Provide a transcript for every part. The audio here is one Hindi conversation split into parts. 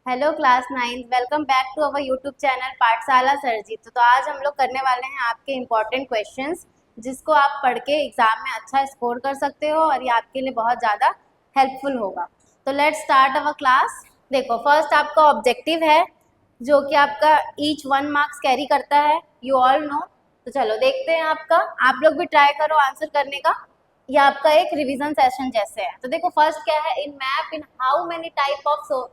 Hello class 9, welcome back to our YouTube channel Pathshala Sarjeet. तो आज हम लोग करने वाले हैं आपके इम्पोर्टेंट क्वेश्चंस, जिसको आप पढ़ के एग्जाम में अच्छा स्कोर कर सकते हो और ये आपके लिए बहुत ज़्यादा हेल्पफुल होगा। तो लेट्स स्टार्ट अवर क्लास। देखो, फर्स्ट आपका ऑब्जेक्टिव है जो कि आपका ईच 1 मार्क्स कैरी करता है, यू ऑल नो। तो चलो देखते हैं आपका, आप लोग भी ट्राई करो आंसर करने का। ये आपका एक रिवीजन सेशन जैसे है। तो देखो फर्स्ट क्या है, in map in how many type of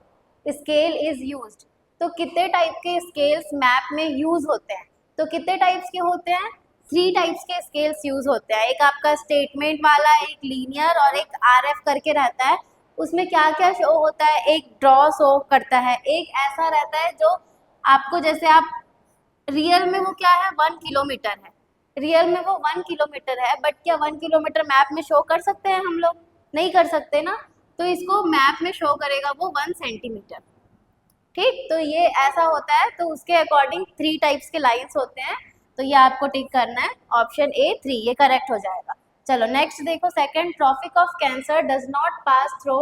scale is used. तो कितने टाइप के स्केल्स मैप में यूज होते हैं? तो कितने टाइप्स के होते हैं? 3 टाइप्स के स्केल्स यूज होते हैं। एक आपका स्टेटमेंट वाला, एक लीनियर और एक आरएफ करके रहता है। उसमें क्या क्या शो होता है? एक ड्रॉ शो करता है, एक ऐसा रहता है जो आपको, जैसे आप रियल में वो क्या है, 1 किलोमीटर है। रियल में वो 1 किलोमीटर है, बट क्या 1 किलोमीटर मैप में शो कर सकते हैं हम लोग? नहीं कर सकते ना। तो इसको मैप में शो करेगा वो 1 सेंटीमीटर। ठीक, तो ये ऐसा होता है। तो उसके अकॉर्डिंग 3 टाइप्स के लाइंस होते हैं। तो ये आपको टिक करना है, ऑप्शन ए 3, ये करेक्ट हो जाएगा। चलो नेक्स्ट देखो, second, tropic of cancer does not pass through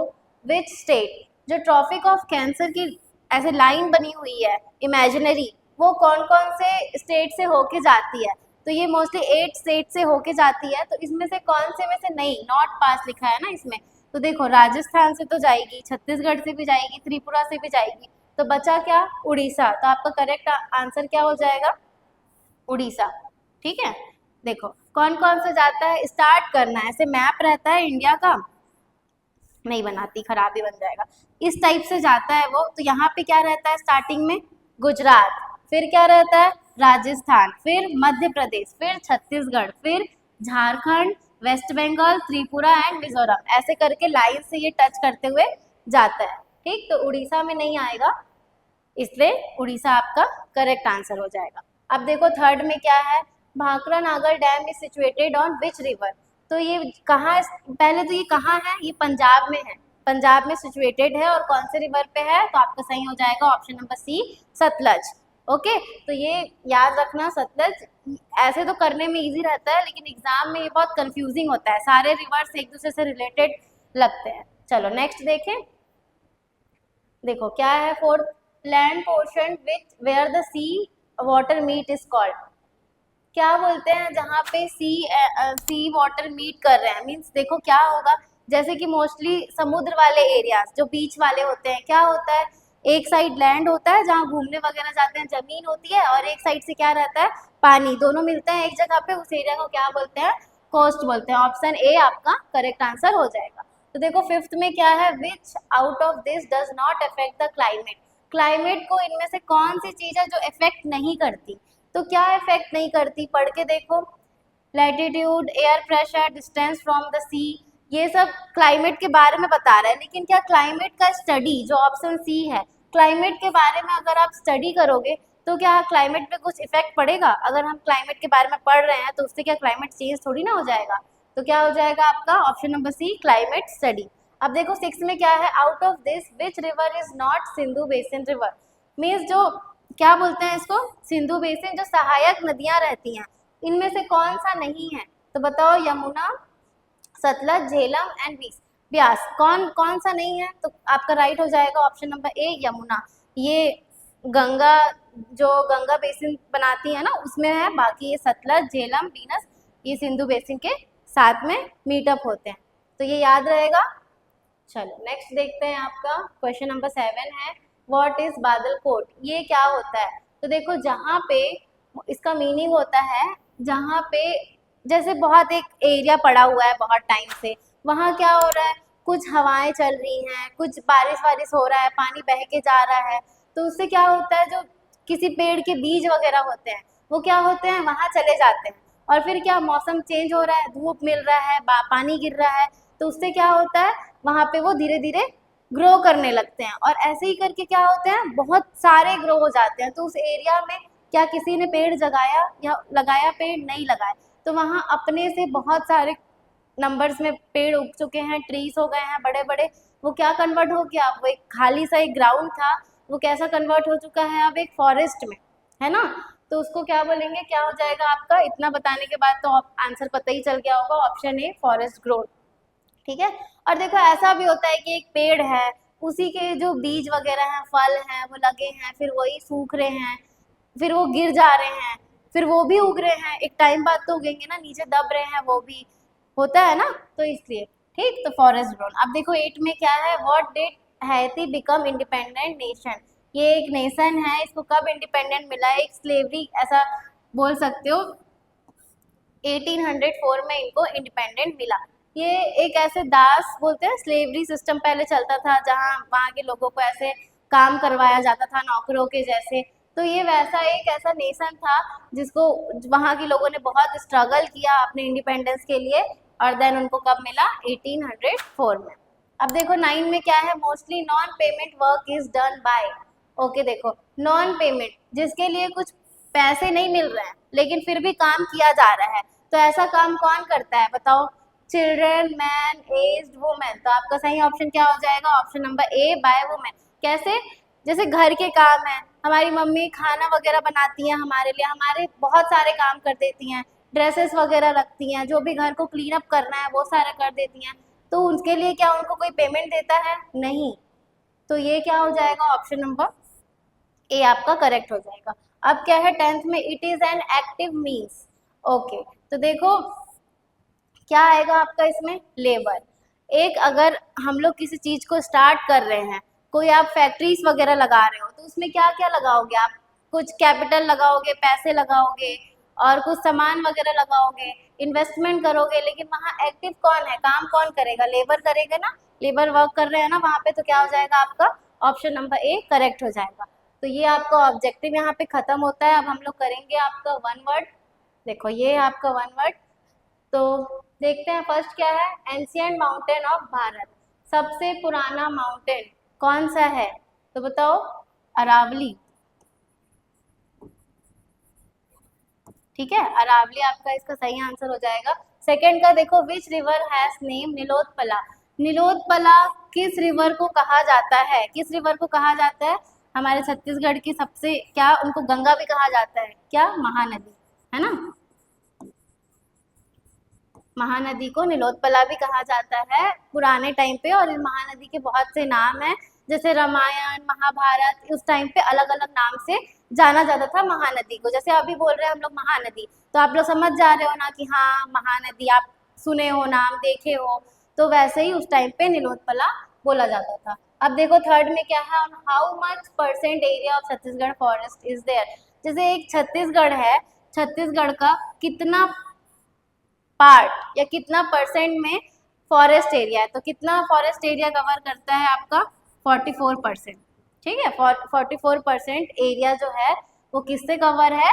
which state. जो ट्रॉपिक ऑफ कैंसर की ऐसे लाइन बनी हुई है इमेजिनरी, वो कौन कौन से स्टेट से होके जाती है? तो ये मोस्टली 8 स्टेट से होके जाती है। तो इसमें से कौन से में से नहीं, नॉट पास लिखा है ना इसमें। तो देखो, राजस्थान से तो जाएगी, छत्तीसगढ़ से भी जाएगी, त्रिपुरा से भी जाएगी। तो बचा क्या? उड़ीसा। तो आपका करेक्ट आंसर क्या हो जाएगा? उड़ीसा। ठीक है, देखो कौन कौन से जाता है, स्टार्ट करना है। ऐसे मैप रहता है इंडिया का, नहीं बनाती, खराब ही बन जाएगा। इस टाइप से जाता है वो। तो यहाँ पे क्या रहता है स्टार्टिंग में? गुजरात, फिर क्या रहता है? राजस्थान, फिर मध्य प्रदेश, फिर छत्तीसगढ़, फिर झारखंड, वेस्ट बंगाल, त्रिपुरा एंड मिजोरम। ऐसे करके लाइन से ये टच करते हुए जाता है। ठीक, तो उड़ीसा में नहीं आएगा, इसलिए उड़ीसा आपका करेक्ट आंसर हो जाएगा। अब देखो थर्ड में क्या है, भाखड़ा नागर dam is situated on which river. तो ये कहाँ, पहले तो ये कहाँ है? ये पंजाब में है। पंजाब में सिचुएटेड है और कौन से रिवर पे है? तो आपका सही हो जाएगा option number C, Sutlej. Okay, तो ये याद रखना, सतलज। ऐसे तो करने में इजी रहता है, लेकिन एग्जाम में ये बहुत कंफ्यूजिंग होता है, सारे रिवर्स एक दूसरे से रिलेटेड लगते हैं। चलो नेक्स्ट देखें। देखो क्या है fourth, land portion which where the sea water meet is called. क्या बोलते हैं जहाँ पे सी वाटर मीट कर रहे हैं? मीन्स देखो क्या होगा, जैसे कि मोस्टली समुद्र वाले एरियाज जो बीच वाले होते हैं, क्या होता है, एक साइड लैंड होता है जहाँ घूमने वगैरह जाते हैं, जमीन होती है, और एक साइड से क्या रहता है, पानी। दोनों मिलते हैं एक जगह पे, उस एरिया को क्या बोलते हैं? कोस्ट बोलते हैं। ऑप्शन ए आपका करेक्ट आंसर हो जाएगा। तो देखो फिफ्थ में क्या है, विच out of this does not affect the climate. Climate को इनमें से कौन सी चीज है जो इफेक्ट नहीं करती? तो क्या इफेक्ट नहीं करती, पढ़ के देखो। Latitude, air pressure, distance from the sea, ये सब क्लाइमेट के बारे में बता रहा है। लेकिन क्या क्लाइमेट का स्टडी, जो ऑप्शन सी है, क्लाइमेट के बारे में अगर आप स्टडी करोगे तो क्या क्लाइमेट पे कुछ इफेक्ट पड़ेगा? अगर हम क्लाइमेट के बारे में पढ़ रहे हैं तो उससे क्या क्लाइमेट चेंज थोड़ी ना हो जाएगा। तो क्या हो जाएगा आपका option number C, climate study. अब देखो सिक्स में क्या है, out of this which river is not Sindhu basin river. Means जो क्या बोलते हैं इसको, सिंधु बेसिन, जो सहायक नदियां रहती हैं, इनमें से कौन सा नहीं है? तो बताओ, यमुना, सतलज, झेलम एंड ब्यास, कौन कौन सा नहीं है? तो आपका राइट हो जाएगा ऑप्शन नंबर ए, यमुना। ये गंगा, जो गंगा बेसिन बनाती है ना, उसमें है। बाकी ये सतलज, झेलम, बीनस, ये सिंधु बेसिन के साथ में मीटअप होते हैं। तो ये याद रहेगा। चलो नेक्स्ट देखते हैं, आपका क्वेश्चन नंबर 7 है, व्हाट इज बादल कोट। ये क्या होता है? तो देखो जहाँ पे, इसका मीनिंग होता है जहाँ पे जैसे बहुत एक एरिया पड़ा हुआ है बहुत टाइम से, वहाँ क्या हो रहा है, कुछ हवाएं चल रही हैं, कुछ बारिश वारिश हो रहा है, पानी बह के जा रहा है। तो उससे क्या होता है, जो किसी पेड़ के बीज वगैरह होते हैं वो क्या होते हैं, वहाँ चले जाते हैं। और फिर क्या, मौसम चेंज हो रहा है, धूप मिल रहा है, पानी गिर रहा है, तो उससे क्या होता है, वहाँ पे वो धीरे धीरे ग्रो करने लगते हैं। और ऐसे ही करके क्या होते हैं, बहुत सारे ग्रो हो जाते हैं। तो उस एरिया में क्या किसी ने पेड़ जगाया या लगाया? पेड़ नहीं लगाए। तो वहाँ अपने से बहुत सारे नंबर्स में पेड़ उग चुके हैं, ट्रीज हो गए हैं बड़े बड़े। वो क्या कन्वर्ट हो गया, वो एक खाली सा एक ग्राउंड था, वो कैसा कन्वर्ट हो चुका है अब, एक फॉरेस्ट में, है ना। तो उसको क्या बोलेंगे, क्या हो जाएगा आपका? इतना बताने के बाद तो आंसर पता ही चल गया होगा, ऑप्शन ए, फॉरेस्ट ग्रोथ। ठीक है। और देखो ऐसा भी होता है कि एक पेड़ है, उसी के जो बीज वगैरह हैं, फल हैं, वो लगे हैं, फिर वही सूख रहे हैं, फिर वो गिर जा रहे हैं, फिर वो भी उग रहे हैं, एक टाइम बाद तो उगेंगे ना, नीचे दब रहे हैं, वो भी होता है ना, तो इसलिए। ठीक, तो फॉरेस्ट ग्रोन। अब देखो 8 में क्या है, what did Haiti become independent nation. ये एक नेशन है, इसको कब इंडिपेंडेंट मिला, एक स्लेवरी ऐसा बोल सकते हो, 1804 में इनको इंडिपेंडेंट मिला। ये एक ऐसे दास बोलते हैं, स्लेवरी सिस्टम पहले चलता था जहाँ वहाँ के लोगों को ऐसे काम करवाया जाता था नौकरों के जैसे। तो ये वैसा एक ऐसा नेशन था जिसको वहाँ के लोगों ने बहुत स्ट्रगल किया अपने इंडिपेंडेंस के लिए, और देन उनको कब मिला, 1804 में। अब देखो 9 में क्या है, mostly non payment work is done by. Okay, देखो नॉन पेमेंट, जिसके लिए कुछ पैसे नहीं मिल रहे हैं लेकिन फिर भी काम किया जा रहा है, तो ऐसा काम कौन करता है बताओ, चिल्ड्रन, मैन, एज्ड, वुमेन। तो आपका सही ऑप्शन क्या हो जाएगा, option number A, by women. कैसे, जैसे घर के काम है, हमारी मम्मी खाना वगैरह बनाती हैं हमारे लिए, हमारे बहुत सारे काम कर देती हैं, ड्रेसेस वगैरह रखती हैं, जो भी घर को क्लीन अप करना है वो सारा कर देती हैं, तो उनके लिए क्या उनको कोई पेमेंट देता है, नहीं। तो ये क्या हो जाएगा, ऑप्शन नंबर ए आपका करेक्ट हो जाएगा। अब क्या है 10th में, it is an active means. Okay, तो देखो क्या आएगा आपका इसमें, लेबर। एक अगर हम लोग किसी चीज को स्टार्ट कर रहे हैं, कोई आप फैक्ट्रीज वगैरह लगा रहे हो, तो उसमें क्या क्या लगाओगे आप, कुछ कैपिटल लगाओगे, पैसे लगाओगे, और कुछ सामान वगैरह लगाओगे, इन्वेस्टमेंट करोगे, लेकिन वहाँ एक्टिव कौन है, काम कौन करेगा, लेबर करेगा ना, लेबर वर्क कर रहे हैं ना वहाँ पे, तो क्या हो जाएगा आपका ऑप्शन नंबर ए करेक्ट हो जाएगा। तो ये आपका ऑब्जेक्टिव यहाँ पे खत्म होता है। अब हम लोग करेंगे आपका वन वर्ड। देखो ये आपका वन वर्ड, तो देखते हैं फर्स्ट क्या है, एंशियंट माउंटेन ऑफ भारत। सबसे पुराना माउंटेन कौन सा है, तो बताओ, अरावली। ठीक है, अरावली आपका इसका सही आंसर हो जाएगा। सेकंड का देखो, which river has name Nilotpala. Nilotpala किस रिवर को कहा जाता है, किस रिवर को कहा जाता है, हमारे छत्तीसगढ़ की सबसे, क्या उनको गंगा भी कहा जाता है, क्या महानदी है ना, महानदी को नीलोत्पला भी कहा जाता है पुराने टाइम पे, और इस महानदी के बहुत से नाम हैं, जैसे रामायण, महाभारत, उस टाइम पे अलग अलग नाम से जाना जाता था महानदी को। जैसे अभी बोल रहे हैं हम लोग महानदी, तो आप लोग समझ जा रहे हो ना कि हाँ महानदी, आप सुने हो नाम, देखे हो, तो वैसे ही उस टाइम पे नीलोत्पला बोला जाता था। अब देखो थर्ड में क्या है, how much percent area of Chhattisgarh forest is there. जैसे एक छत्तीसगढ़ है, छत्तीसगढ़ का कितना पार्ट या कितना परसेंट में फॉरेस्ट एरिया है, तो कितना फॉरेस्ट एरिया कवर करता है आपका, 44%। ठीक है, 44% एरिया जो है वो किससे कवर है,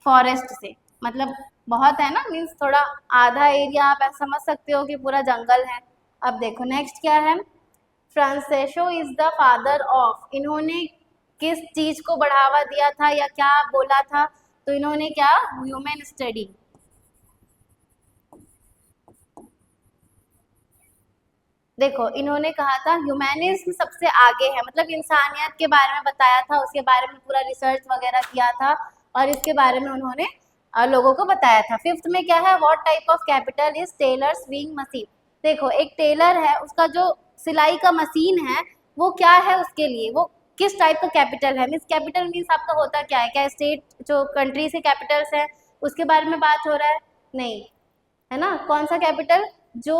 फॉरेस्ट से। मतलब बहुत है ना, मीन्स थोड़ा आधा एरिया आप ऐसा समझ सकते हो कि पूरा जंगल है। अब देखो नेक्स्ट क्या है, फ्रांसेसो इज द फादर ऑफ। इन्होंने किस चीज को बढ़ावा दिया था या क्या बोला था, तो इन्होंने क्या, ह्यूमन स्टडी। देखो इन्होंने कहा था ह्यूमैनिज्म सबसे आगे है, मतलब इंसानियत के बारे में बताया था, उसके बारे में पूरा रिसर्च वगैरह किया था, और इसके बारे में उन्होंने लोगों को बताया था। फिफ्थ में क्या है, what type of capital is tailor sewing machine. देखो एक टेलर है, उसका जो सिलाई का मशीन है वो क्या है, उसके लिए वो किस टाइप का कैपिटल है, मीन्स कैपिटल मीन्स आपका होता क्या है, क्या स्टेट जो कंट्री से कैपिटल्स है उसके बारे में बात हो रहा है, नहीं, है ना, कौन सा कैपिटल, जो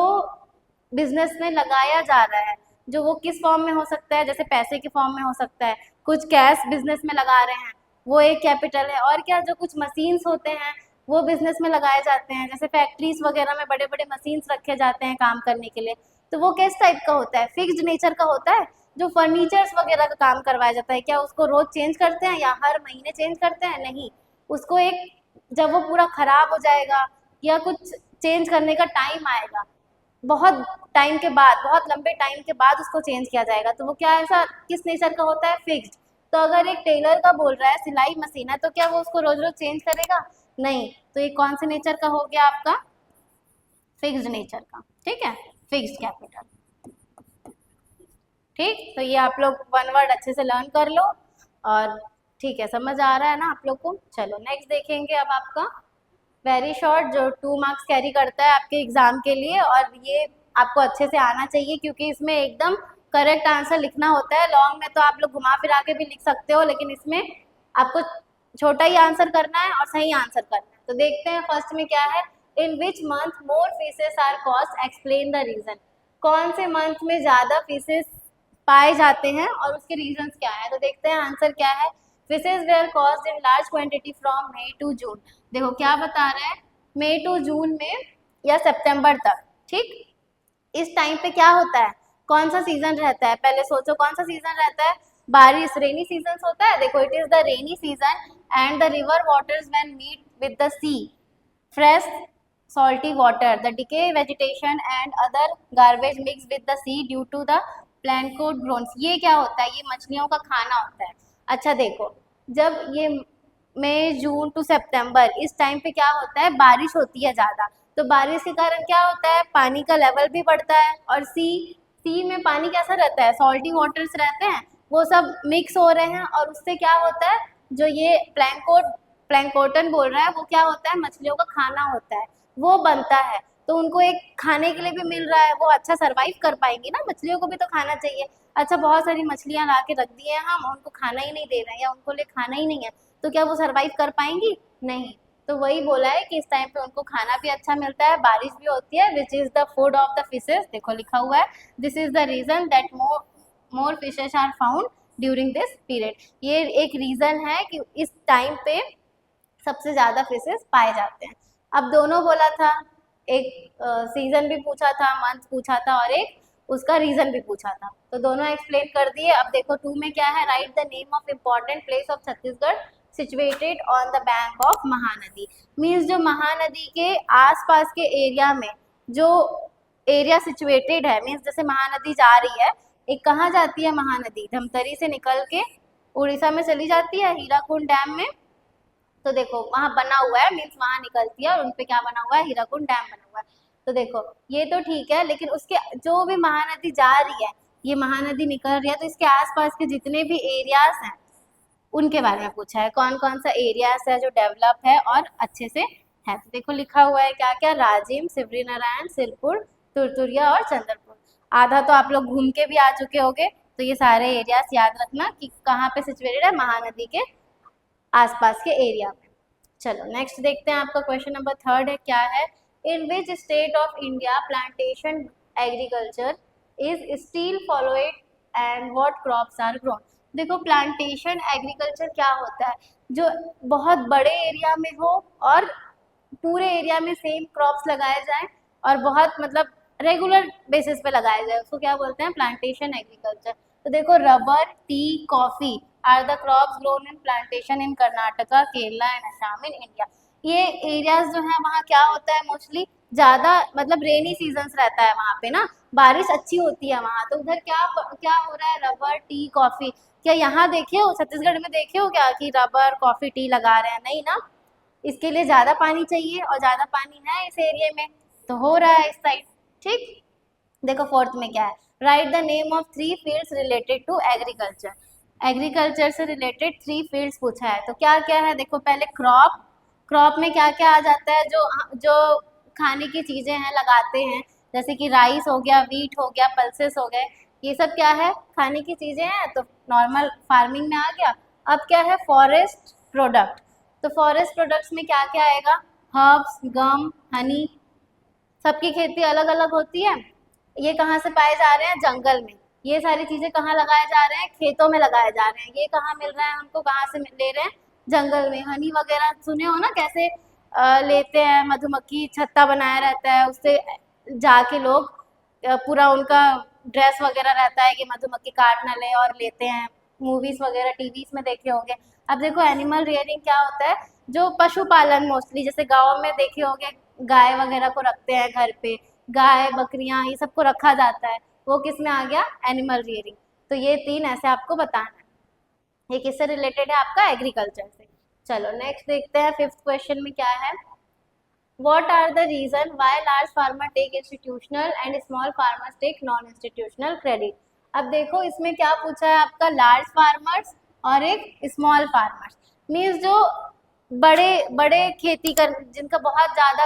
बिजनेस में लगाया जा रहा है, जो वो किस फॉर्म में हो सकता है, जैसे पैसे के फॉर्म में हो सकता है, कुछ कैश बिजनेस में लगा रहे हैं वो एक कैपिटल है, और क्या जो कुछ मशीन्स होते हैं वो बिजनेस में लगाए जाते हैं, जैसे फैक्ट्रीज वगैरह में बड़े बड़े मशीन्स रखे जाते हैं काम करने के लिए, तो वो किस टाइप का होता है, फिक्स्ड नेचर का होता है। जो फर्नीचर्स वगैरह का काम करवाया जाता है, क्या उसको रोज चेंज करते हैं या हर महीने चेंज करते हैं, नहीं, उसको एक, जब वो पूरा खराब हो जाएगा या कुछ चेंज करने का टाइम आएगा, बहुत टाइम के बाद, बहुत लंबे टाइम के बाद उसको चेंज किया जाएगा, तो वो क्या ऐसा किस नेचर का होता है, फिक्स्ड। तो अगर एक टेलर का बोल रहा है सिलाई मशीन है, तो क्या वो उसको रोज रोज चेंज करेगा, नहीं, तो ये कौन से नेचर का हो गया आपका, फिक्स्ड नेचर का। ठीक है, फिक्स्ड कैपिटल। ठीक, तो ये आप लोग वन वर्ड अच्छे से लर्न कर लो, और ठीक है, समझ आ रहा है ना आप लोग को। चलो नेक्स्ट देखेंगे अब आपका वेरी शॉर्ट, जो 2 मार्क्स कैरी करता है आपके एग्जाम के लिए, और ये आपको अच्छे से आना चाहिए क्योंकि इसमें एकदम करेक्ट आंसर लिखना होता है। लॉन्ग में तो आप लोग घुमा फिरा के भी लिख सकते हो, लेकिन इसमें आपको छोटा ही आंसर करना है और सही आंसर करना है। तो देखते हैं फर्स्ट में क्या है, in which month more fishes are cost, explain the reason. कौन से मंथ में ज्यादा फिशेस पाए जाते हैं और उसके रीजंस क्या है। तो देखते हैं आंसर क्या है, fishes were caught in large quantity from May to June. देखो क्या बता रहा है, मई टू जून में या सितंबर तक, ठीक, इस टाइम पे क्या होता है, कौन सा सीजन रहता है, पहले सोचो कौन सा सीजन रहता है, बारिश, रेनी सीजन होता है। देखो it is the rainy season and the river waters when meet with the sea, fresh salty water, the decay vegetation and other garbage mixed with the sea due to the plankton groans। ये क्या होता है, ये मछलियों का खाना होता है। अच्छा देखो, जब ये मई जून टू सितंबर इस टाइम पे क्या होता है, बारिश होती है ज़्यादा, तो बारिश के कारण क्या होता है, पानी का लेवल भी बढ़ता है और सी में पानी कैसा रहता है, सॉल्टी वाटर्स रहते हैं, वो सब मिक्स हो रहे हैं और उससे क्या होता है, जो ये प्लैंकोटन बोल रहा है वो क्या होता है, मछलियों का खाना होता है, वो बनता है, तो उनको एक खाने के लिए भी मिल रहा है, वो अच्छा सरवाइव कर पाएंगी ना, मछलियों को भी तो खाना चाहिए। अच्छा बहुत सारी मछलियां ला के रख दी हैं हम, उनको खाना ही नहीं दे रहे हैं या उनको लिए खाना ही नहीं है, तो क्या वो सरवाइव कर पाएंगी, नहीं। तो वही बोला है कि इस टाइम पे उनको खाना भी अच्छा मिलता है, बारिश भी होती है, which is the food of the fishes. देखो लिखा हुआ है, this is the reason that more fishes are found during this period. ये एक रीजन है कि इस टाइम पे सबसे ज़्यादा फिशेस पाए जाते हैं। अब दोनों बोला था, एक सीजन भी पूछा था, मंथ पूछा था और एक उसका रीजन भी पूछा था, तो दोनों एक्सप्लेन कर दिए। अब देखो टू में क्या है, write the name of important place of Chhattisgarh situated on the bank of Mahanadi. Means जो महानदी के आसपास के एरिया में जो एरिया सिचुएटेड है, मीन्स जैसे महानदी जा रही है, एक कहाँ जाती है महानदी, धमतरी से निकल के उड़ीसा में चली जाती है हीराकुंड डैम में, तो देखो वहाँ बना हुआ है, मीन्स वहाँ निकलती है और उनपे क्या बना हुआ है, हीराकुंड डैम बना हुआ है। तो देखो ये तो ठीक है, लेकिन उसके जो भी महानदी जा रही है, ये महानदी निकल रही है, तो इसके आसपास के जितने भी एरियाज हैं उनके बारे में पूछा है, कौन कौन सा एरियाज है जो डेवलप है और अच्छे से है। तो देखो लिखा हुआ है क्या क्या, राजिम, सिवरी नारायण, सिरपुर, तुरतुरिया और चंद्रपुर। आधा तो आप लोग घूम के भी आ चुके होंगे, तो ये सारे एरियाज याद रखना कि कहाँ पे सिचुएटेड है, महानदी के आसपास के एरिया में। चलो नेक्स्ट देखते हैं, आपका क्वेश्चन नंबर थर्ड है, क्या है, in which state of India plantation agriculture is still followed and what crops are grown. देखो प्लांटेशन एग्रीकल्चर क्या होता है, जो बहुत बड़े एरिया में हो और पूरे एरिया में सेम क्रॉप्स लगाए जाएं और बहुत मतलब रेगुलर बेसिस पे लगाया जाए, उसको क्या बोलते हैं, प्लांटेशन एग्रीकल्चर। तो देखो rubber, tea, coffee are the crops grown in plantation in Karnataka, Kerala and Assam in India. ये एरियाज जो है वहाँ क्या होता है, मोस्टली ज़्यादा मतलब रेनी सीजन्स रहता है वहाँ पे ना, बारिश अच्छी होती है वहाँ, तो उधर क्या क्या हो रहा है, रबर, टी, कॉफी। क्या यहाँ देखे हो, छत्तीसगढ़ में देखे हो क्या कि रबर, कॉफी, टी लगा रहे हैं, नहीं ना, इसके लिए ज़्यादा पानी चाहिए और ज़्यादा पानी है इस एरिया में, तो हो रहा है इस साइड, ठीक। देखो फोर्थ में क्या है, write the name of 3 fields related to agriculture. Agriculture से रिलेटेड 3 फील्ड्स पूछा है, तो क्या क्या है, देखो पहले क्रॉप, क्रॉप में क्या क्या आ जाता है, जो जो खाने की चीज़ें हैं लगाते हैं, जैसे कि राइस हो गया, वीट हो गया, पल्सेस हो गए, ये सब क्या है, खाने की चीज़ें हैं, तो नॉर्मल फार्मिंग में आ गया। अब क्या है, फॉरेस्ट प्रोडक्ट, तो फॉरेस्ट प्रोडक्ट्स में क्या क्या आएगा, हर्ब्स, गम, हनी, सबकी खेती अलग अलग होती है, ये कहाँ से पाए जा रहे हैं, जंगल में। ये सारी चीज़ें कहाँ लगाए जा रहे हैं, खेतों में लगाए जा रहे हैं। ये कहाँ मिल रहा है हमको, कहाँ से ले रहे हैं, जंगल में। हनी वगैरह सुने हो ना, कैसे लेते हैं, मधुमक्खी छत्ता बनाया रहता है, उससे जाके लोग पूरा उनका ड्रेस वगैरह रहता है कि मधुमक्खी काट ना ले, और लेते हैं, मूवीज वगैरह टीवीज में देखे होंगे। अब देखो एनिमल रियरिंग क्या होता है, जो पशुपालन मोस्टली, जैसे गाँव में देखे होंगे गाय वगैरह को रखते हैं घर पे, गाय, बकरियां, ये सबको रखा जाता है, वो किस में आ गया, एनिमल रियरिंग। तो ये 3 ऐसे आपको बताना है, ये किससे रिलेटेड है, आपका एग्रीकल्चर से। चलो नेक्स्ट देखते हैं, 5th क्वेश्चन में क्या है, What are the reason why large farmer take institutional and small farmers take non institutional credit। अब देखो इसमें क्या पूछा है आपका, लार्ज फार्मर्स और एक स्मॉल फार्मर्स, मीन्स जो बड़े बड़े खेती कर, जिनका बहुत ज़्यादा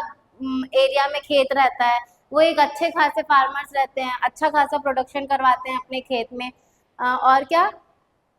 एरिया में खेत रहता है, वो एक अच्छे खासे फार्मर्स रहते हैं, अच्छा खासा प्रोडक्शन करवाते हैं अपने खेत में। और क्या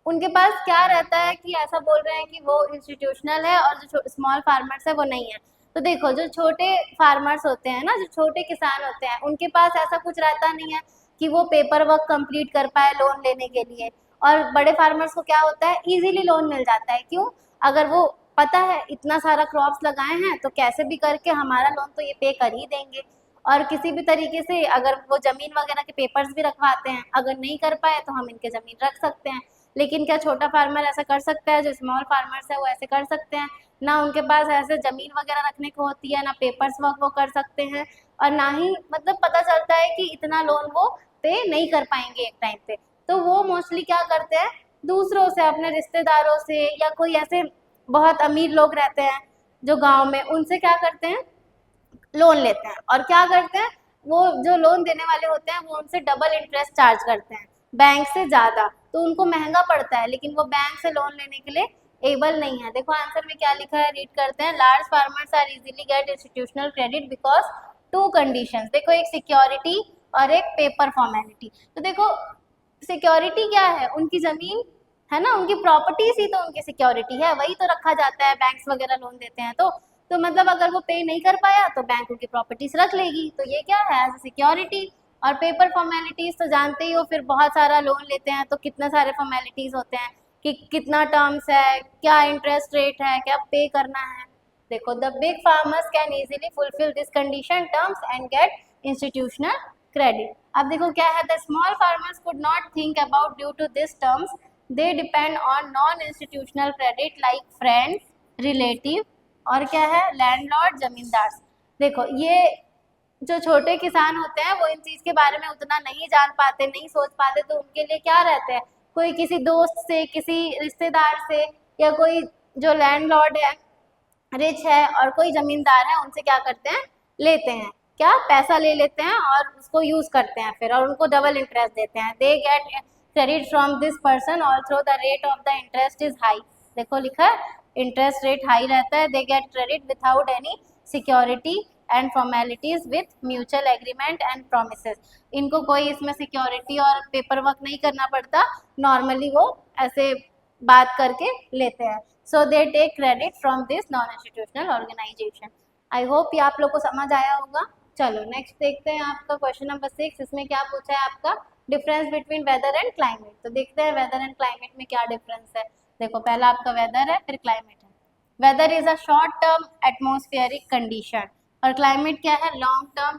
उनके पास क्या रहता है कि ऐसा बोल रहे हैं कि वो इंस्टीट्यूशनल है और जो स्मॉल फार्मर्स है वो नहीं है। तो देखो जो छोटे फार्मर्स होते हैं ना, जो छोटे किसान होते हैं, उनके पास ऐसा कुछ रहता नहीं है कि वो पेपर वर्क कंप्लीट कर पाए लोन लेने के लिए। और बड़े फार्मर्स को क्या होता है, इजीली लोन मिल जाता है। क्यों? अगर वो पता है इतना सारा क्रॉप्स लगाए हैं तो कैसे भी करके हमारा लोन तो ये पे कर ही देंगे। और किसी भी तरीके से अगर वो ज़मीन वगैरह के पेपर्स भी रखवाते हैं, अगर नहीं कर पाए तो हम इनके ज़मीन रख सकते हैं। लेकिन क्या छोटा फार्मर ऐसा कर सकता है? जो स्मॉल फार्मर्स है वो ऐसे कर सकते हैं? ना उनके पास ऐसे ज़मीन वगैरह रखने को होती है, ना पेपर्स वर्क वो कर सकते हैं, और ना ही मतलब पता चलता है कि इतना लोन वो पे नहीं कर पाएंगे एक टाइम पे। तो वो मोस्टली क्या करते हैं, दूसरों से, अपने रिश्तेदारों से, या कोई ऐसे बहुत अमीर लोग रहते हैं जो गाँव में, उनसे क्या करते हैं, लोन लेते हैं। और क्या करते हैं, वो जो लोन देने वाले होते हैं वो उनसे डबल इंटरेस्ट चार्ज करते हैं, बैंक से ज़्यादा। तो उनको महंगा पड़ता है, लेकिन वो बैंक से लोन लेने के लिए एबल नहीं है। देखो आंसर में क्या लिखा है, रीड करते हैं। Large farmers are easily get institutional credit because to conditions. देखो एक सिक्योरिटी और एक पेपर फॉर्मेलिटी। तो देखो सिक्योरिटी क्या है, उनकी ज़मीन है ना, उनकी प्रॉपर्टीज ही तो उनकी सिक्योरिटी है, वही तो रखा जाता है, बैंक्स वगैरह लोन देते हैं। तो मतलब अगर वो पे नहीं कर पाया तो बैंक उनकी प्रॉपर्टीज रख लेगी, तो ये क्या है, एज ए सिक्योरिटी। और पेपर फॉर्मेलिटीज तो जानते ही हो, फिर बहुत सारा लोन लेते हैं तो कितने सारे फॉर्मेलिटीज होते हैं कि कितना टर्म्स है, क्या इंटरेस्ट रेट है, क्या पे करना है। देखो the big farmers can easily fulfil this condition terms and get institutional credit. अब देखो क्या है, the small farmers could not think about due to this terms, they depend on non institutional credit like friends, relative, और क्या है, लैंडलॉर्ड, जमींदार। देखो ये जो छोटे किसान होते हैं वो इन चीज़ के बारे में उतना नहीं जान पाते, नहीं सोच पाते, तो उनके लिए क्या रहते हैं, कोई किसी दोस्त से, किसी रिश्तेदार से, या कोई जो लैंडलॉर्ड है, रिच है, और कोई जमींदार है, उनसे क्या करते हैं, लेते हैं, क्या पैसा ले लेते हैं और उसको यूज करते हैं फिर, और उनको डबल इंटरेस्ट देते हैं। They get credit from this person also the rate of the interest is high. देखो लिखा है इंटरेस्ट रेट हाई रहता है। They get credit without any security and formalities with mutual agreement and promises. इनको कोई इसमें सिक्योरिटी और पेपर वर्क नहीं करना पड़ता, नॉर्मली वो ऐसे बात करके लेते हैं। So they take credit from this non institutional organisation. I hope ये आप लोग को समझ आया होगा। चलो नेक्स्ट देखते हैं आपका क्वेश्चन नंबर 6। इसमें क्या पूछा है आपका, difference between weather and climate. तो देखते हैं वेदर एंड क्लाइमेट में क्या डिफरेंस है। देखो पहला आपका वेदर है, फिर क्लाइमेट है। Weather is a short term atmospheric condition, और क्लाइमेट क्या है, long term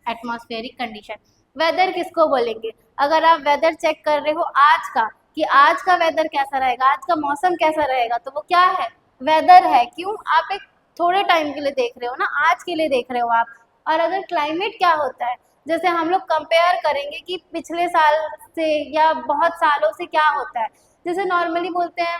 atmospheric condition. Weather किसको बोलेंगे, अगर आप वेदर चेक कर रहे हो आज का, कि आज का वेदर कैसा रहेगा, आज का मौसम कैसा रहेगा, तो वो क्या है, वेदर है। क्यों, आप एक थोड़े टाइम के लिए देख रहे हो ना, आज के लिए देख रहे हो आप। और अगर क्लाइमेट क्या होता है, जैसे हम लोग कंपेयर करेंगे कि पिछले साल से या बहुत सालों से क्या होता है। जैसे नॉर्मली बोलते हैं,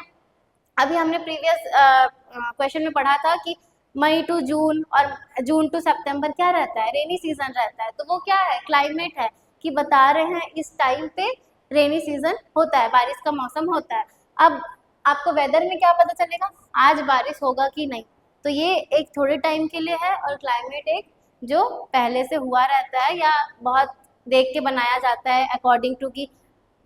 अभी हमने प्रीवियस क्वेश्चन में पढ़ा था कि मई टू जून और जून टू सितंबर क्या रहता है, रेनी सीजन रहता है। तो वो क्या है, क्लाइमेट है, कि बता रहे हैं इस टाइम पे रेनी सीजन होता है, बारिश का मौसम होता है। अब आपको वेदर में क्या पता चलेगा, आज बारिश होगा कि नहीं। तो ये एक थोड़े टाइम के लिए है, और क्लाइमेट एक जो पहले से हुआ रहता है, या बहुत देख के बनाया जाता है अकॉर्डिंग टू कि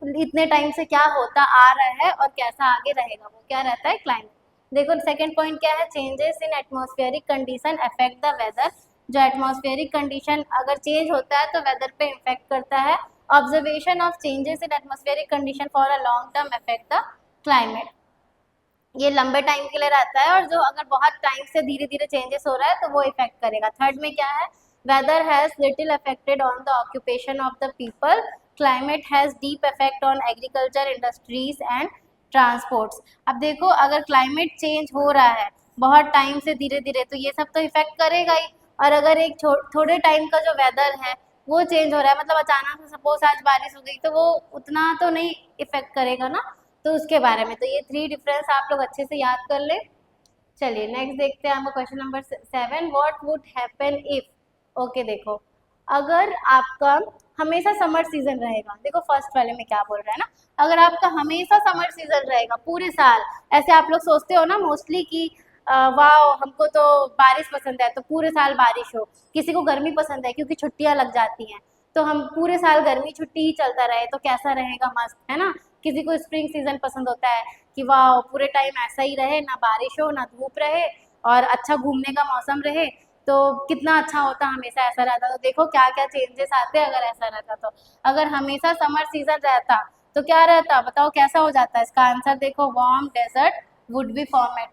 इतने टाइम से क्या होता आ रहा है और कैसा आगे रहेगा, वो क्या रहता है, क्लाइमेट। देखो सेकंड पॉइंट क्या है, changes in atmospheric condition affect the weather. जो एटमॉस्फेरिक कंडीशन अगर चेंज होता है तो वेदर पे इफेक्ट करता है। Observation of changes in atmospheric condition for a long term affect the climate. ये लंबे टाइम के लिए रहता है, और जो अगर बहुत टाइम से धीरे धीरे चेंजेस हो रहा है तो वो इफेक्ट करेगा। थर्ड में क्या है, weather has little affected on the occupation of the people, climate has deep effect on agriculture, industries and transports. अब देखो अगर क्लाइमेट चेंज हो रहा है बहुत टाइम से धीरे धीरे, तो ये सब तो इफेक्ट करेगा ही। और अगर एक थोड़े टाइम का जो वेदर है वो चेंज हो रहा है, मतलब अचानक से सपोज आज बारिश हो गई, तो वो उतना तो नहीं इफेक्ट करेगा ना, तो उसके बारे में। तो ये 3 डिफरेंस आप लोग अच्छे से याद कर ले। चलिए नेक्स्ट देखते हैं आपका question number 7। What would happen if, okay देखो अगर आपका हमेशा समर सीजन रहेगा। देखो फर्स्ट वाले में क्या बोल रहा है ना, अगर आपका हमेशा समर सीजन रहेगा पूरे साल, ऐसे आप लोग सोचते हो ना मोस्टली कि वाह हमको तो बारिश पसंद है तो पूरे साल बारिश हो, किसी को गर्मी पसंद है क्योंकि छुट्टियां लग जाती हैं तो हम पूरे साल गर्मी छुट्टी ही चलता रहे तो कैसा रहेगा, मस्त है ना। किसी को स्प्रिंग सीजन पसंद होता है कि वाह पूरे टाइम ऐसा ही रहे, ना बारिश हो ना धूप रहे और अच्छा घूमने का मौसम रहे, तो कितना अच्छा होता, हमेशा ऐसा रहता। तो देखो क्या क्या चेंजेस आते हैं अगर ऐसा रहता तो। अगर हमेशा समर सीजन रहता तो क्या रहता, बताओ कैसा हो जाता है। इसका आंसर देखो, warm desert would be formed,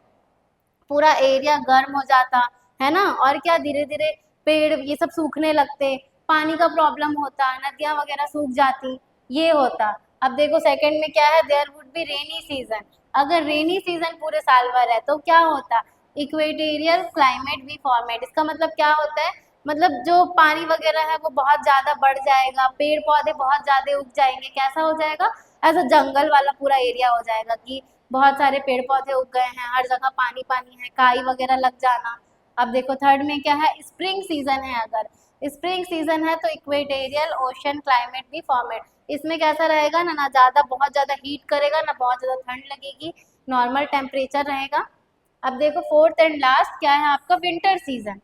पूरा एरिया गर्म हो जाता है ना। और क्या, धीरे धीरे पेड़ ये सब सूखने लगते, पानी का प्रॉब्लम होता, नदियां वगैरह सूख जाती, ये होता। अब देखो सेकंड में क्या है, there would be rainy season, अगर रेनी सीजन पूरे साल भर है तो क्या होता, इक्वेटोरियल क्लाइमेट बी फॉर्मेट। इसका मतलब क्या होता है, मतलब जो पानी वगैरह है वो बहुत ज्यादा बढ़ जाएगा, पेड़ पौधे बहुत ज्यादा उग जाएंगे, कैसा हो जाएगा, ऐसा जंगल वाला पूरा एरिया हो जाएगा कि बहुत सारे पेड़ पौधे उग गए हैं, हर जगह पानी पानी है, काई वगैरह लग जाना। अब देखो थर्ड में क्या है, स्प्रिंग सीजन है, अगर स्प्रिंग सीजन है तो इक्वेटोरियल ओशन क्लाइमेट भी फॉर्मेट, इसमें कैसा रहेगा ना, ना ज़्यादा बहुत ज़्यादा हीट करेगा ना बहुत ज़्यादा ठंड लगेगी, नॉर्मल टेम्परेचर रहेगा। अब देखो फोर्थ एंड लास्ट क्या है आपका, विंटर सीजन।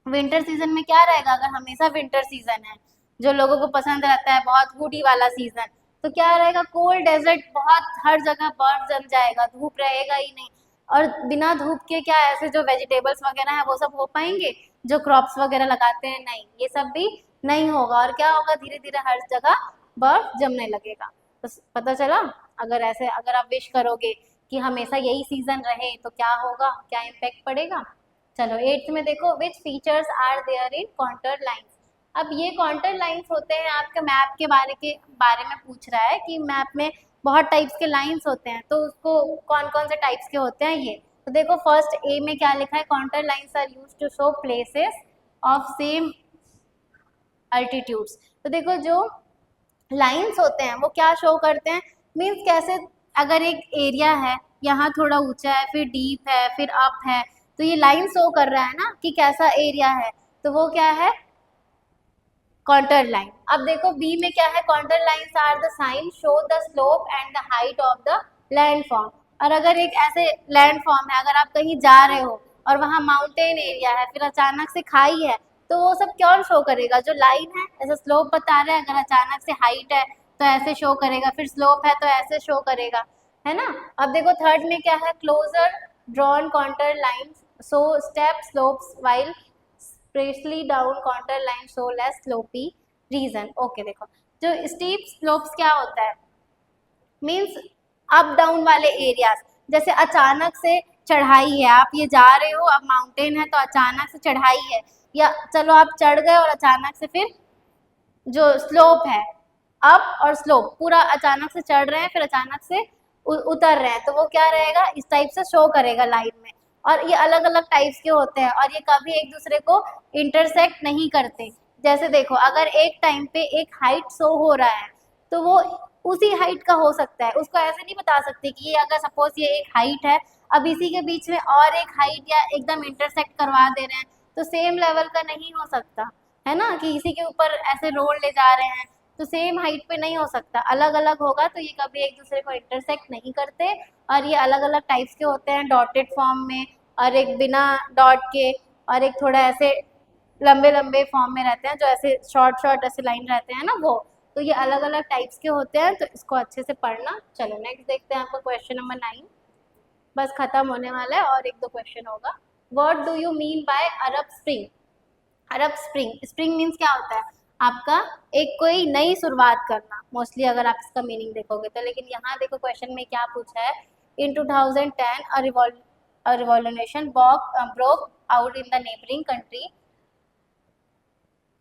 विंटर सीजन में क्या रहेगा, अगर हमेशा विंटर सीजन है, जो लोगों को पसंद रहता है बहुत हुडी वाला सीजन, तो क्या रहेगा, कोल्ड डेजर्ट, बहुत हर जगह बर्फ जम जाएगा, धूप रहेगा ही नहीं। और बिना धूप के क्या ऐसे जो वेजिटेबल्स वगैरह है वो सब हो पाएंगे, जो क्रॉप्स वगैरह लगाते हैं, नहीं, ये सब भी नहीं होगा। और क्या होगा, धीरे धीरे हर जगह बर्फ जमने लगेगा। तो पता चला, अगर ऐसे अगर आप विश करोगे कि हमेशा यही सीजन रहे तो क्या होगा, क्या इम्पैक्ट पड़ेगा। चलो एट्थ में देखो, which features are there in contour lines. अब ये कॉन्टर लाइन्स होते हैं, आपके मैप के बारे में पूछ रहा है कि मैप में बहुत टाइप्स के लाइन्स होते हैं, तो उसको कौन कौन से टाइप्स के होते हैं ये। तो देखो फर्स्ट ए में क्या लिखा है, contour lines are used to show places of same altitudes. तो देखो जो लाइन्स होते हैं वो क्या शो करते हैं, मीन्स कैसे, अगर एक एरिया है, यहाँ थोड़ा ऊंचा है, फिर डीप है, फिर अप है, तो ये लाइन शो कर रहा है ना कि कैसा एरिया है, तो वो क्या है, कॉन्टर लाइन। अब देखो बी में क्या है, contour lines are the sign show the slope and the height of the landform. और अगर एक ऐसे लैंडफॉर्म है, अगर आप कहीं जा रहे हो और वहाँ माउंटेन एरिया है, फिर अचानक से खाई है, तो वो सब कौन शो करेगा, जो लाइन है, ऐसा स्लोप बता रहा है, अगर अचानक से हाइट है तो ऐसे शो करेगा, फिर स्लोप है तो ऐसे शो करेगा, है ना। अब देखो थर्ड में क्या है, closer drawn contour lines show steep slopes while specially down contour line show less sloppy region. Okay देखो, जो स्टीप स्लोप्स क्या होता है, मीन्स अप डाउन वाले एरियाज, जैसे अचानक से चढ़ाई है, आप ये जा रहे हो, अब माउंटेन है तो अचानक से चढ़ाई है, या चलो आप चढ़ गए और अचानक से फिर जो स्लोप है, अप और स्लोप पूरा अचानक से चढ़ रहे हैं फिर अचानक से उतर रहे हैं, तो वो क्या रहेगा, इस टाइप से शो करेगा लाइन में। और ये अलग अलग टाइप्स के होते हैं और ये कभी एक दूसरे को इंटरसेक्ट नहीं करते। जैसे देखो अगर एक टाइम पे एक हाइट शो हो रहा है तो वो उसी हाइट का हो सकता है, उसको ऐसे नहीं बता सकते कि ये अगर सपोज ये एक हाइट है, अब इसी के बीच में और एक हाइट या एकदम इंटरसेक्ट करवा दे रहे हैं, तो सेम लेवल का नहीं हो सकता, है ना, कि इसी के ऊपर ऐसे रोड ले जा रहे हैं तो सेम हाइट पे नहीं हो सकता, अलग अलग होगा, तो ये कभी एक दूसरे को इंटरसेक्ट नहीं करते। और ये अलग अलग टाइप्स के होते हैं, डॉटेड फॉर्म में, और एक बिना डॉट के, और एक थोड़ा ऐसे लंबे लंबे फॉर्म में रहते हैं, जो ऐसे शॉर्ट शॉर्ट ऐसे लाइन रहते हैं ना वो। तो ये अलग अलग टाइप्स के होते हैं, तो इसको अच्छे से पढ़ना। चलो नेक्स्ट देखते हैं आपका क्वेश्चन नंबर 9, बस खत्म होने वाला है और एक दो क्वेश्चन होगा। What do you mean by Arab spring. Arab spring, spring means क्या होता है आपका, एक कोई नई शुरुआत करना, मोस्टली अगर आप इसका मीनिंग देखोगे तो। लेकिन यहाँ देखो क्वेश्चन में क्या पूछा है, इन 2010 a revolution broke out in the neighboring country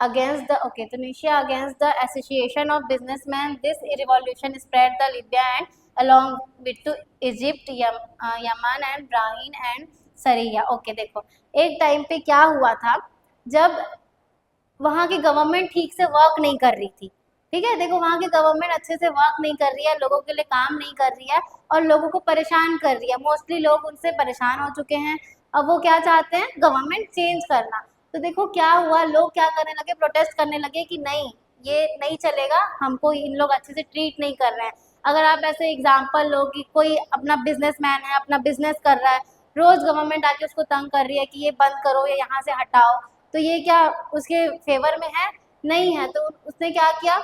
against the Tunisia against the association of businessmen. This revolution spread the Libya and along with to Egypt, Yemen and Bahrain and Syria. Okay देखो एक टाइम पे क्या हुआ था, जब वहाँ की गवर्नमेंट ठीक से वर्क नहीं कर रही थी, ठीक है, देखो वहाँ की गवर्नमेंट अच्छे से वर्क नहीं कर रही है, लोगों के लिए काम नहीं कर रही है और लोगों को परेशान कर रही है, मोस्टली लोग उनसे परेशान हो चुके हैं। अब वो क्या चाहते हैं, गवर्नमेंट चेंज करना। तो देखो क्या हुआ, लोग क्या करने लगे, प्रोटेस्ट करने लगे कि नहीं ये नहीं चलेगा, हमको इन लोग अच्छे से ट्रीट नहीं कर रहे हैं। अगर आप ऐसे एग्जाम्पल लो कि कोई अपना बिजनेसमैन है, अपना बिजनेस कर रहा है रोज गवर्नमेंट आके उसको तंग कर रही है कि ये बंद करो या यहाँ से हटाओ, तो ये क्या उसके फेवर में है? नहीं है। तो उसने क्या किया,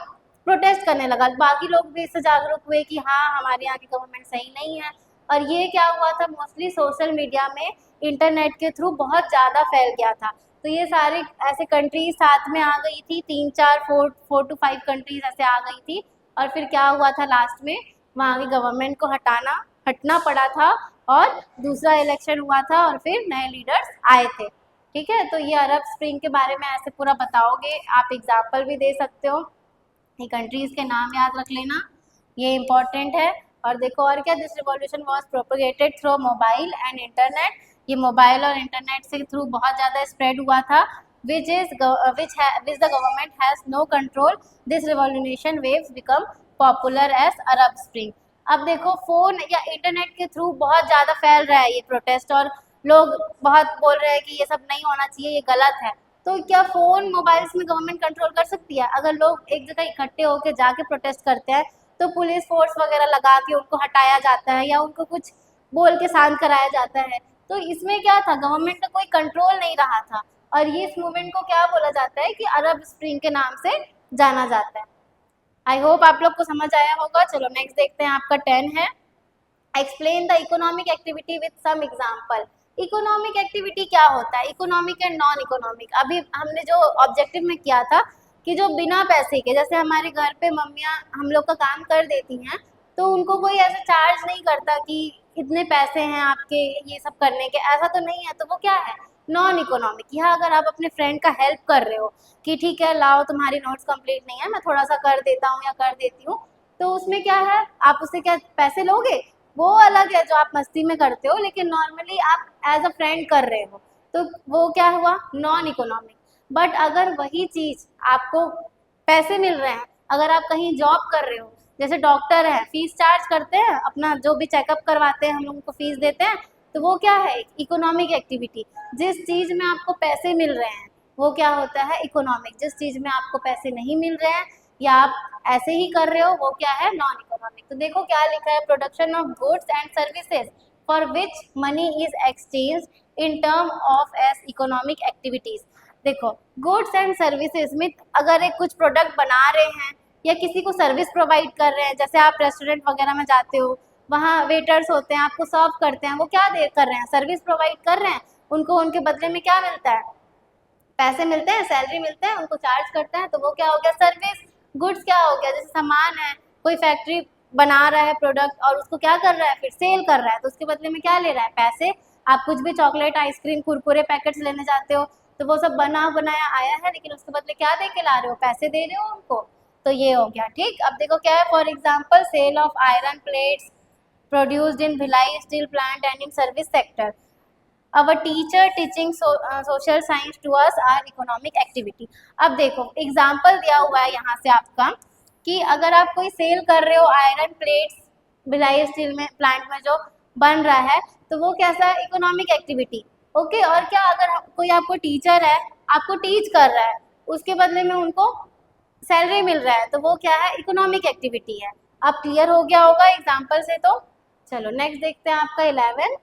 प्रोटेस्ट करने लगा। बाकी लोग भी इससे जागरूक हुए कि हाँ हमारे यहाँ की गवर्नमेंट सही नहीं है। और ये क्या हुआ था, मोस्टली सोशल मीडिया में इंटरनेट के थ्रू बहुत ज़्यादा फैल गया था। तो ये सारी ऐसे कंट्रीज साथ में आ गई थी, 3-4 4 to 5 कंट्रीज ऐसे आ गई थी। और फिर क्या हुआ था, लास्ट में वहाँ की गवर्नमेंट को हटना पड़ा था और दूसरा इलेक्शन हुआ था और फिर नए लीडर्स आए थे। ठीक है, तो ये अरब स्प्रिंग के बारे में ऐसे पूरा बताओगे, आप एग्जाम्पल भी दे सकते हो, ये कंट्रीज के नाम याद रख लेना, ये इम्पोर्टेंट है। और देखो और क्या, this revolution was propagated through mobile and internet, ये मोबाइल और इंटरनेट से थ्रू बहुत ज़्यादा स्प्रेड हुआ था, which the government has no control. This revolution waves become popular as Arab Spring. अब देखो फ़ोन या इंटरनेट के थ्रू बहुत ज़्यादा फैल रहा है ये प्रोटेस्ट, और लोग बहुत बोल रहे हैं कि ये सब नहीं होना चाहिए, ये गलत है। तो क्या फ़ोन मोबाइल्स में गवर्नमेंट कंट्रोल कर सकती है? अगर लोग एक जगह इकट्ठे होकर जाके प्रोटेस्ट करते हैं तो पुलिस फोर्स वगैरह लगा के उनको हटाया जाता है या उनको कुछ बोल के शांत कराया जाता है। तो इसमें क्या था, गवर्नमेंट का कोई कंट्रोल नहीं रहा था। और ये इस मूवमेंट को क्या बोला जाता है कि अरब स्प्रिंग के नाम से जाना जाता है। आई होप आप लोग को समझ आया होगा। चलो नेक्स्ट देखते हैं, आपका 10 है, explain the economic activity with some example. Economic activity क्या होता है, इकोनॉमिक एंड नॉन इकोनॉमिक। अभी हमने जो ऑब्जेक्टिव में किया था कि जो बिना पैसे के, जैसे हमारे घर पे मम्मियाँ हम लोग का काम कर देती हैं तो उनको कोई ऐसे चार्ज नहीं करता कि इतने पैसे हैं आपके ये सब करने के, ऐसा तो नहीं है। तो वो क्या है, नॉन इकोनॉमिक। यहाँ अगर आप अपने फ्रेंड का हेल्प कर रहे हो कि ठीक है लाओ तुम्हारी नोट्स कंप्लीट नहीं है, मैं थोड़ा सा कर देता हूँ या कर देती हूँ, तो उसमें क्या है, आप उससे क्या पैसे लोगे, वो अलग है जो आप मस्ती में करते हो, लेकिन नॉर्मली आप एज अ फ्रेंड कर रहे हो, तो वो क्या हुआ, नॉन इकोनॉमिक। बट अगर वही चीज़ आपको पैसे मिल रहे हैं, अगर आप कहीं जॉब कर रहे हो, जैसे डॉक्टर है फीस चार्ज करते हैं, अपना जो भी चेकअप करवाते हैं हम लोगों को फीस देते हैं, तो वो क्या है, इकोनॉमिक एक्टिविटी। जिस चीज़ में आपको पैसे मिल रहे हैं वो क्या होता है, इकोनॉमिक। जिस चीज़ में आपको पैसे नहीं मिल रहे हैं या आप ऐसे ही कर रहे हो, वो क्या है, नॉन इकोनॉमिक। तो देखो क्या लिखा है, production of goods and services for which money is exchange in term of S economic activities. देखो गुड्स एंड सर्विसेज में अगर एक कुछ प्रोडक्ट बना रहे हैं या किसी को सर्विस प्रोवाइड कर रहे हैं, जैसे आप रेस्टोरेंट वगैरह में जाते हो, वहाँ वेटर्स होते हैं आपको सर्व करते हैं, वो क्या कर रहे हैं, सर्विस प्रोवाइड कर रहे हैं। उनको उनके बदले में क्या मिलता है, पैसे मिलते हैं, सैलरी मिलते हैं, उनको चार्ज करते हैं, तो वो क्या हो गया, सर्विस। गुड्स क्या हो गया, जैसे सामान है, कोई फैक्ट्री बना रहा है प्रोडक्ट और उसको क्या कर रहा है, फिर सेल कर रहा है, तो उसके बदले में क्या ले रहा है, पैसे। आप कुछ भी चॉकलेट, आइसक्रीम, कुरकुरे पैकेट्स लेने जाते हो तो वो सब बना बनाया आया है, लेकिन उसके बदले क्या दे के ला रहे हो, पैसे दे रहे हो उनको। तो ये हो गया, ठीक। अब देखो क्या है, for example sale of iron plates produced in Bhilai steel plant and in service sector. Our teacher teaching social science to us are economic activity. अब देखो एग्जाम्पल दिया हुआ है यहाँ से आपका कि अगर आप कोई सेल कर रहे हो आयरन प्लेट्स भिलाई स्टील में प्लांट में जो बन रहा है, तो वो कैसा है, इकोनॉमिक एक्टिविटी। ओके, और क्या, अगर कोई आपको टीचर है, आपको टीच कर रहा है, उसके बदले में उनको सैलरी मिल रहा है, तो वो क्या है, इकोनॉमिक एक्टिविटी है। अब क्लियर हो गया होगा एग्जाम्पल से। तो चलो नेक्स्ट देखते हैं, आपका 11,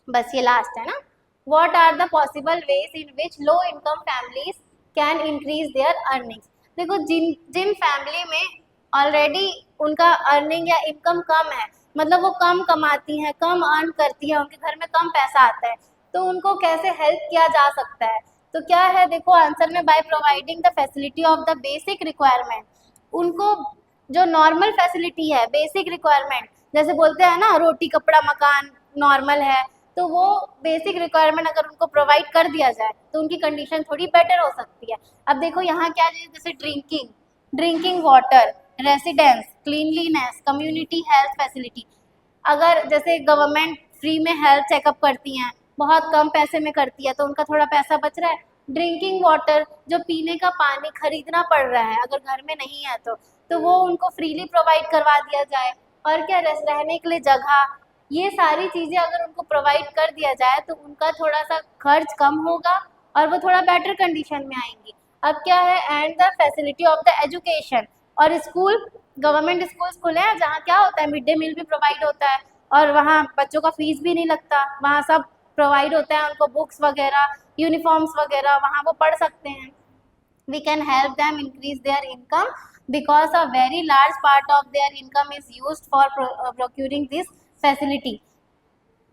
बस ये लास्ट है ना। What are the possible ways in which low income families can increase their earnings? देखो जिन फैमिली में ऑलरेडी उनका अर्निंग या इनकम कम है, मतलब वो कम कमाती हैं, कम अर्न करती हैं, उनके घर में कम पैसा आता है, तो उनको कैसे हेल्प किया जा सकता है। तो क्या है, देखो आंसर में, by providing the facility of the basic requirement. उनको जो नॉर्मल फैसिलिटी है, बेसिक रिक्वायरमेंट, जैसे बोलते हैं ना रोटी कपड़ा मकान नॉर्मल है, तो वो बेसिक रिक्वायरमेंट अगर उनको प्रोवाइड कर दिया जाए तो उनकी कंडीशन थोड़ी बेटर हो सकती है। अब देखो यहाँ क्या है, जैसे drinking water, residence, cleanliness, community health facility. अगर जैसे गवर्नमेंट फ्री में हेल्थ चेकअप करती हैं, बहुत कम पैसे में करती है, तो उनका थोड़ा पैसा बच रहा है। ड्रिंकिंग वाटर, जो पीने का पानी खरीदना पड़ रहा है अगर घर में नहीं है तो वो उनको फ्रीली प्रोवाइड करवा दिया जाए। और क्या, रहने के लिए जगह, ये सारी चीज़ें अगर उनको प्रोवाइड कर दिया जाए तो उनका थोड़ा सा खर्च कम होगा और वो थोड़ा बेटर कंडीशन में आएंगी। अब क्या है, and the facility of the education, और स्कूल, गवर्नमेंट स्कूल्स खुले हैं जहाँ क्या होता है, मिड डे मील भी प्रोवाइड होता है, और वहाँ बच्चों का फीस भी नहीं लगता, वहाँ सब प्रोवाइड होता है उनको, बुक्स वगैरह, यूनिफॉर्म्स वगैरह, वहाँ वो पढ़ सकते हैं। We can help them increase their income because a very large part of their income is used for procuring this facility.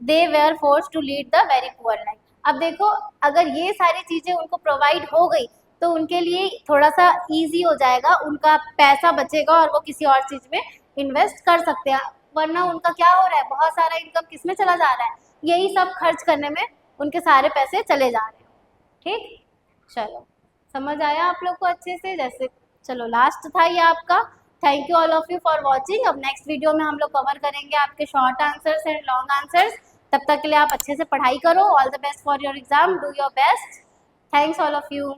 They were forced to lead the very poor life. अब देखो, अगर ये सारी चीज़ें उनको प्रोवाइड हो गई तो उनके लिए थोड़ा सा इजी हो जाएगा, उनका पैसा बचेगा और वो किसी और चीज़ में इन्वेस्ट कर सकते हैं। वरना उनका क्या हो रहा है, बहुत सारा इनकम किस में चला जा रहा है, यही सब खर्च करने में उनके सारे पैसे चले जा रहे हैं। ठीक, चलो समझ आया आप लोग को अच्छे से? जैसे चलो लास्ट था ये आपका। Thank you all of you for watching. अब नेक्स्ट वीडियो में हम लोग कवर करेंगे आपके short answers and long answers. तब तक के लिए आप अच्छे से पढ़ाई करो। All the best for your exam, do your best. Thanks all of you.